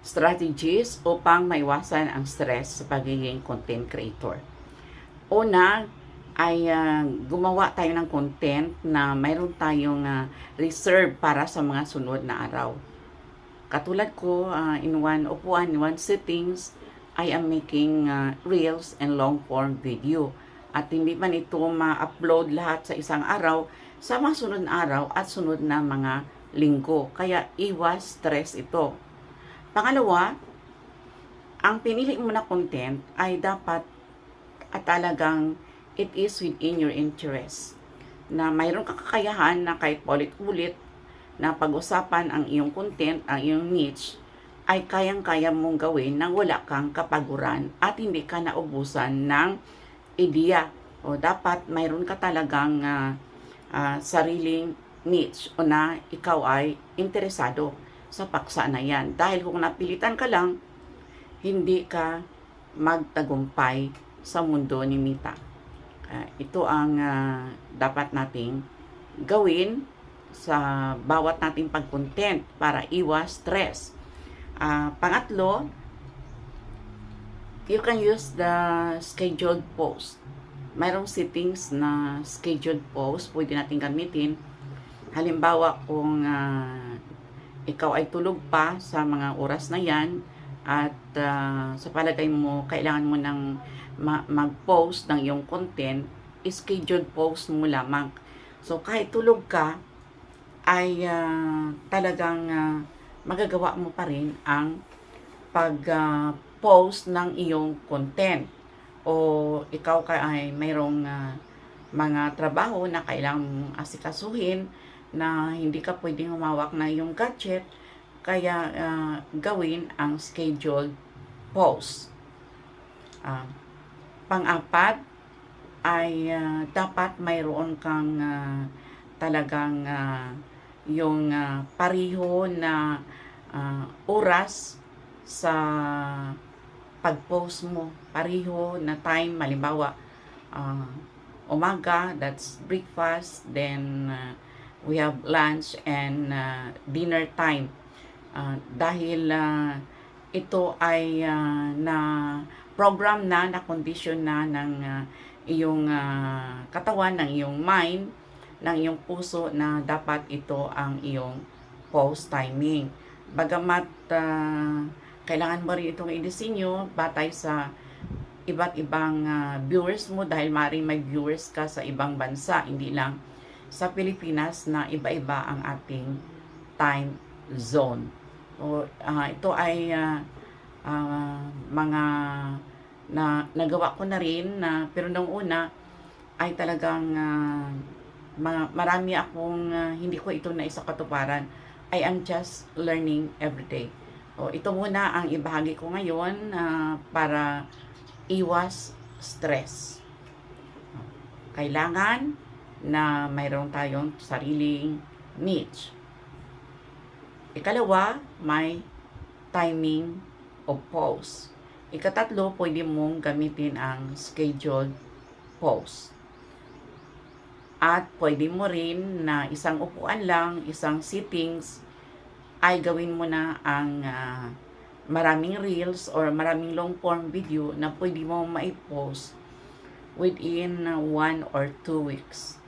strategies upang maiwasan ang stress sa pagiging content creator. Una ay gumawa tayo ng content na mayroon tayong reserve para sa mga sunod na araw. Katulad ko, in one upuan, in one settings, I am making reels and long form video. At hindi man ito ma-upload lahat sa isang araw, sa mga sunod na araw at sunod na mga linggo. Kaya iwas stress ito. Pangalawa, ang pinili mo na content ay dapat at talagang it is within your interest. Na mayroon kang kakayahan na kahit ulit-ulit na pag-usapan ang iyong content, ang iyong niche, ay kayang-kaya mong gawin nang wala kang kapaguran at hindi ka naubusan ng ideya. O dapat mayroon ka talagang sariling niche o na ikaw ay interesado sa paksa na yan. Dahil kung napilitan ka lang, hindi ka magtagumpay sa mundo ni Mita. Ito ang dapat nating gawin sa bawat nating pag-content para iwas stress. Pangatlo, you can use the scheduled post. Mayroong settings na scheduled post pwede natin gamitin. Halimbawa, kung ikaw ay tulog pa sa mga oras na yan at sa palagay mo, kailangan mo ng mag-post ng iyong content, scheduled post mo lamang. So, kahit tulog ka, ay talagang magagawa mo pa rin ang pag-post ng iyong content. O ikaw ay mayroong mga trabaho na kailangan mong asikasuhin na hindi ka pwedeng humawak na iyong gadget, kaya gawin ang scheduled post. Pang-apat ay dapat mayroon kang talagang yung pariho na oras sa pag-post mo. Pariho na time, halimbawa umaga, that's breakfast, then we have lunch and dinner time. Dahil ito ay na program na kondisyon na ng iyong katawan, ng iyong mind, ng iyong puso na dapat ito ang iyong post timing. Bagamat kailangan mo rin itong i-disenyo batay sa iba't ibang viewers mo, dahil maaaring may viewers ka sa ibang bansa, hindi lang sa Pilipinas na iba-iba ang ating time zone. So, ito ay mga nagawa ko na rin pero nung una ay talagang marami akong hindi ko ito na isa katuparan. I am just learning every day. O, ito muna ang ibahagi ko ngayon para iwas stress. Kailangan na mayroon tayong sariling niche. Ikalawa, may timing of post. Ikatatlo, pwede mong gamitin ang scheduled post. At pwede mo rin na isang upuan lang, isang settings, ay gawin mo na ang maraming reels or maraming long form video na pwede mo maipost within 1 or 2 weeks.